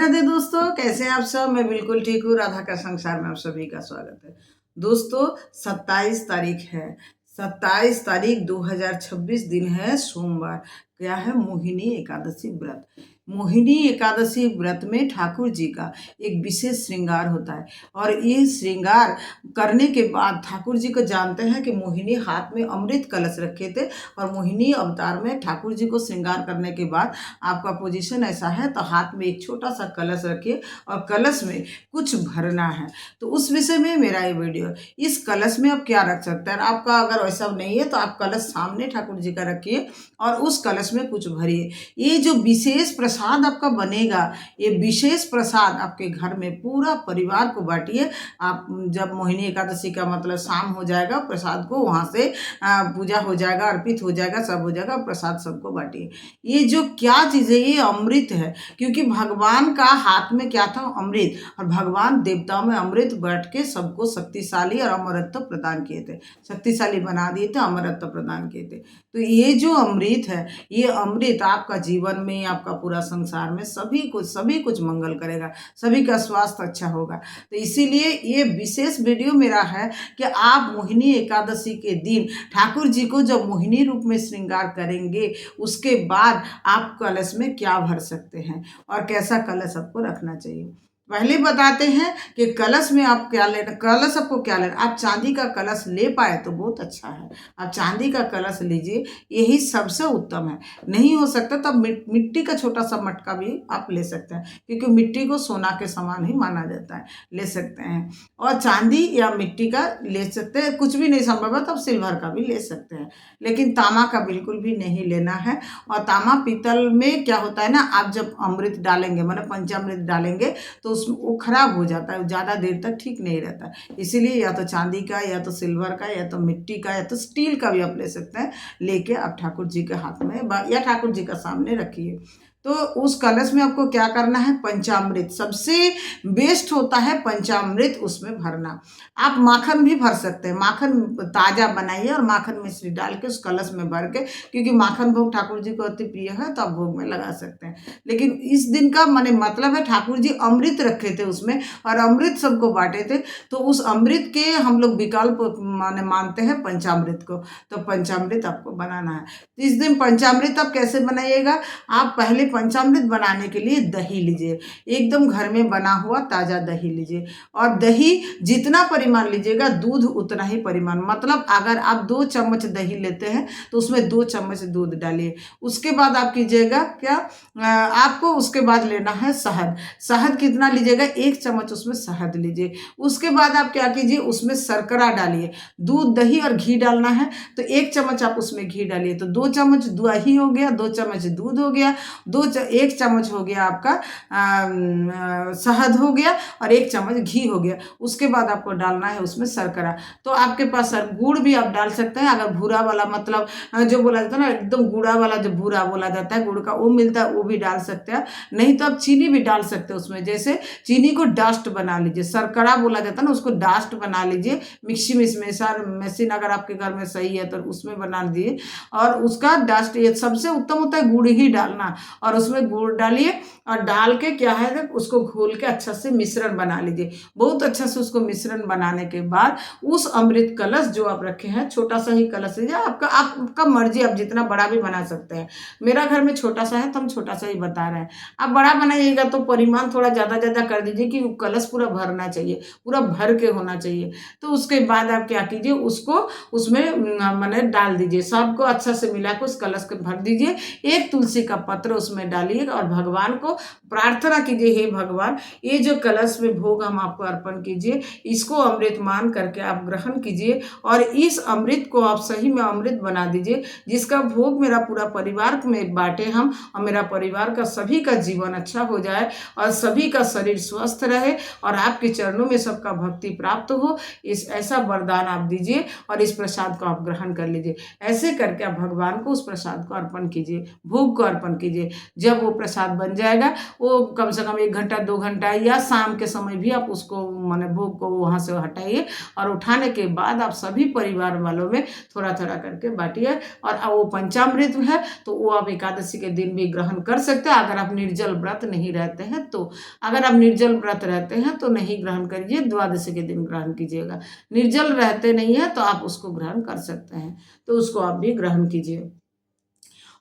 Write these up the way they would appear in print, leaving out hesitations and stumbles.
राधे दोस्तों, कैसे हैं आप सब। मैं बिल्कुल ठीक हूँ। राधा का संसार में आप सभी का स्वागत है। दोस्तों 27 तारीख है। 27 तारीख 2026 दिन है, सोमवार। क्या है? मोहिनी एकादशी व्रत। मोहिनी एकादशी व्रत में ठाकुर जी का एक विशेष श्रृंगार होता है। और ये श्रृंगार करने के बाद ठाकुर जी को जानते हैं कि मोहिनी हाथ में अमृत कलश रखे थे, और मोहिनी अवतार में ठाकुर जी को श्रृंगार करने के बाद आपका पोजीशन ऐसा है तो हाथ में एक छोटा सा कलश रखिए और कलश में कुछ भरना है। तो उस विषय में मेरा ये वीडियो। इस कलश में आप क्या रख सकते हैं। आपका अगर वैसा नहीं है तो आप कलश सामने ठाकुर जी का रखिए और उस कलश में कुछ भरिए। ये जो विशेष प्रसाद आपका बनेगा, ये विशेष प्रसाद आपके घर में पूरा परिवार को बांटिए। आप जब मोहिनी एकादशी का मतलब शाम हो जाएगा, प्रसाद को वहाँ से पूजा हो जाएगा, अर्पित हो जाएगा, सब हो जाएगा, प्रसाद सबको बांटिए। ये जो क्या चीज़ है, ये अमृत है। क्योंकि भगवान का हाथ में क्या था? अमृत। और भगवान देवताओं में अमृत बांट के सबको शक्तिशाली और अमरत्व प्रदान किए थे, शक्तिशाली बना दिए थे, अमरत्व प्रदान किए थे। तो ये जो अमृत है, ये अमृत आपका जीवन में, आपका पूरा संसार में सभी कुछ मंगल करेगा, सभी का स्वास्थ्य अच्छा होगा। तो इसीलिए ये विशेष वीडियो मेरा है कि आप मोहिनी एकादशी के दिन ठाकुर जी को जब मोहिनी रूप में श्रृंगार करेंगे, उसके बाद आप कलश में क्या भर सकते हैं और कैसा कलश आपको रखना चाहिए। पहले बताते हैं कि कलश में आप क्या लेना। कलश आपको क्या लेना? आप चांदी का कलश ले पाए तो बहुत अच्छा है। आप चांदी का कलश लीजिए, यही सबसे उत्तम है। नहीं हो सकता तो मिट्टी का छोटा सा मटका भी आप ले सकते हैं, क्योंकि मिट्टी को सोना के समान ही माना जाता है, ले सकते हैं। और चांदी या मिट्टी का ले सकते हैं, कुछ भी नहीं संभव है तो आप सिल्वर का भी ले सकते हैं, लेकिन तांबा का बिल्कुल भी नहीं लेना है। और तांबा पीतल में क्या होता है ना, आप जब अमृत डालेंगे, मतलब पंचामृत डालेंगे, तो उसमें वो खराब हो जाता है, ज़्यादा देर तक ठीक नहीं रहता। इसीलिए या तो चांदी का, या तो सिल्वर का, या तो मिट्टी का, या तो स्टील का भी आप ले सकते हैं। लेके आप ठाकुर जी के हाथ में या ठाकुर जी का सामने रखिए। तो उस कलश में आपको क्या करना है? पंचामृत। सबसे बेस्ट होता है पंचामृत, उसमें भरना। आप माखन भी भर सकते हैं, माखन ताज़ा बनाइए और माखन मिश्री डाल के उस कलश में भर के, क्योंकि माखन भोग ठाकुर जी को अति प्रिय है, तो आप भोग में लगा सकते हैं। लेकिन इस दिन का माने मतलब है, ठाकुर जी अमृत रखे थे उसमें और अमृत सबको बांटे थे, तो उस अमृत के हम लोग विकल्प माने मानते हैं पंचामृत को। तो पंचामृत आपको बनाना है। इस दिन पंचामृत आप कैसे बनाइएगा? आप पहले पंचामृत बनाने के लिए दही लीजिए, एकदम घर में बना हुआ ताज़ा दही लीजिए। और दही जितना परिमाण लीजिएगा, दूध उतना ही परिमाण। मतलब अगर आप 2 चम्मच दही लेते हैं तो उसमें 2 चम्मच दूध डालिए। उसके बाद आप कीजिएगा क्या, आपको उसके बाद लेना है शहद। शहद कितना लीजिएगा? 1 चम्मच उसमें शहद लीजिए। उसके बाद आप क्या कीजिए, उसमें शर्करा डालिए। दूध, दही और घी डालना है तो 1 चम्मच आप उसमें घी डालिए, तो 2 चम्मच दही हो गया, 2 चम्मच दूध हो गया, 1 चम्मच हो गया आपका शहद हो गया, और 1 चम्मच घी हो गया। उसके बाद आपको डालना है उसमें शर्करा। तो आपके पास गुड़ भी आप डाल सकते हैं, अगर भूरा वाला, मतलब जो बोला जाता है ना एकदम गुड़ा वाला, जो भूरा बोला जाता है गुड़ का, वो मिलता है, वो भी डाल सकते हैं। नहीं तो आप चीनी भी डाल सकते हैं उसमें। जैसे चीनी को डस्ट बना लीजिए, शर्करा बोला जाता है ना, उसको डस्ट बना लीजिए। मिक्सी में मशीन अगर आपके घर में सही है तो उसमें बना लीजिए, और उसका डस्ट, ये सबसे उत्तम होता है गुड़ ही डालना। और उसमें गुड़ डालिए और डाल के क्या है, उसको घोल के अच्छा से मिश्रण बना लीजिए। बहुत अच्छा से उसको मिश्रण बनाने के बाद उस अमृत कलश जो आप रखे हैं, छोटा सा ही कलश लीजिए। आपका मर्जी, आप जितना बड़ा भी बना सकते हैं। मेरा घर में छोटा सा है तो हम छोटा सा ही बता रहे हैं। आप बड़ा बनाइएगा तो परिमाण थोड़ा ज़्यादा कर दीजिए, कि कलश पूरा भरना चाहिए, पूरा भर के होना चाहिए। तो उसके बाद आप क्या कीजिए, उसको उसमें मैंने डाल दीजिए, सबको अच्छा से मिला के उस कलश को भर दीजिए। 1 तुलसी का पत्र उसमें डालिए और भगवान को प्रार्थना कीजिए, हे भगवान, ये जो कलश में भोग हम आपको अर्पण कीजिए, इसको अमृत मान करके आप ग्रहण कीजिए, और इस अमृत को आप सही में अमृत बना दीजिए, जिसका भोग मेरा पूरा परिवार में बांटे हम, और मेरा परिवार का सभी का जीवन अच्छा हो जाए, और सभी का शरीर स्वस्थ रहे, और आपके चरणों में सबका भक्ति प्राप्त हो। इस ऐसा वरदान आप दीजिए, और इस प्रसाद को आप ग्रहण कर लीजिए। ऐसे करके आप भगवान को उस प्रसाद को अर्पण कीजिए, भोग को अर्पण कीजिए। जब वो प्रसाद बन जाएगा, वो कम से कम 1 घंटा 2 घंटा या शाम के समय भी आप उसको माने भोग को वहाँ से हटाइए, और उठाने के बाद आप सभी परिवार वालों में थोड़ा थोड़ा करके बांटिए। और वो पंचामृत है तो वो आप एकादशी के दिन भी ग्रहण कर सकते हैं, अगर आप निर्जल व्रत नहीं रहते हैं तो। अगर आप निर्जल व्रत रहते हैं तो नहीं ग्रहण करिए, द्वादशी के दिन ग्रहण कीजिएगा। निर्जल रहते नहीं है तो आप उसको ग्रहण कर सकते हैं, तो उसको आप भी ग्रहण कीजिए।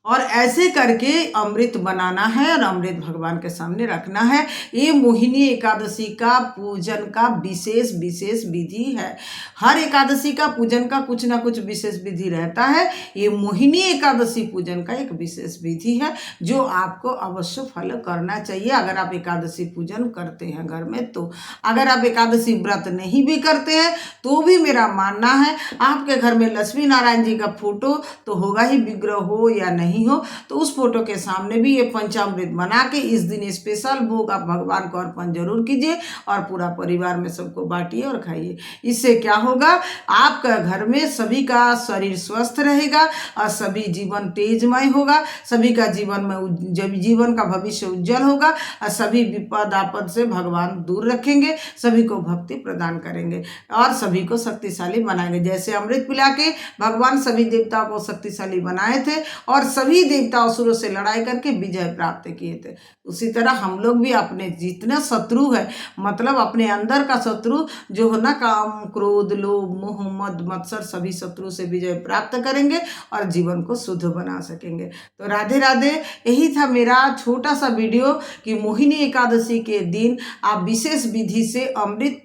और ऐसे करके अमृत बनाना है और अमृत भगवान के सामने रखना है। ये मोहिनी एकादशी का पूजन का विशेष विशेष विधि है। हर एकादशी का पूजन का कुछ ना कुछ विशेष विधि रहता है। ये मोहिनी एकादशी पूजन का एक विशेष विधि है जो आपको अवश्य फॉलो करना चाहिए अगर आप एकादशी पूजन करते हैं घर में तो। अगर आप एकादशी व्रत नहीं भी करते हैं तो भी मेरा मानना है आपके घर में लक्ष्मी नारायण जी का फोटो तो होगा ही, विग्रह हो या नहीं हो तो उस फोटो के सामने भी ये पंचामृत बना के इस दिन स्पेशल भोग आप भगवान को अर्पण जरूर कीजिए और पूरा परिवार में सबको बांटिए और खाइए। इससे क्या होगा, आपका घर में सभी का शरीर स्वस्थ रहेगा और सभी जीवन तेजमय होगा, सभी का जीवन में जीवन का भविष्य उज्जवल होगा और सभी विपद आपद से भगवान दूर रखेंगे, सभी को भक्ति प्रदान करेंगे और सभी को शक्तिशाली बनाएंगे। जैसे अमृत पिला के भगवान सभी देवताओं को शक्तिशाली बनाए थे और सभी देवता असुरों से लड़ाई करके विजय प्राप्त किए थे, उसी तरह हम लोग भी अपने जितने शत्रु है, मतलब अपने अंदर का शत्रु जो है ना, काम क्रोध लोभ मोह मद मत्सर, सभी शत्रु से विजय प्राप्त करेंगे और जीवन को शुद्ध बना सकेंगे। तो राधे राधे, यही था मेरा छोटा सा वीडियो कि मोहिनी एकादशी के दिन आप विशेष विधि से अमृत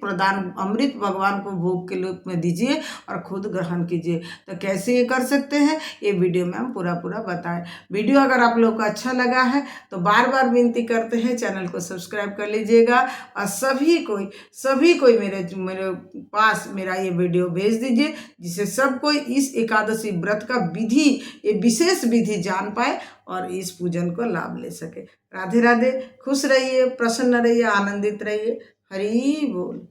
भगवान को भोग के रूप में दीजिए और खुद ग्रहण कीजिए। तो कैसे ये कर सकते हैं ये वीडियो में हम पूरा बताएं। वीडियो अगर आप लोग को अच्छा लगा है तो बार बार विनती करते हैं चैनल को सब्सक्राइब कर लीजिएगा और सभी कोई मेरे पास मेरा ये वीडियो भेज दीजिए, जिससे सब कोई इस एकादशी व्रत का विधि, ये विशेष विधि जान पाए और इस पूजन को लाभ ले सके। राधे राधे, खुश रहिए, प्रसन्न रहिए, आनंदित रहिए। हरि बोल।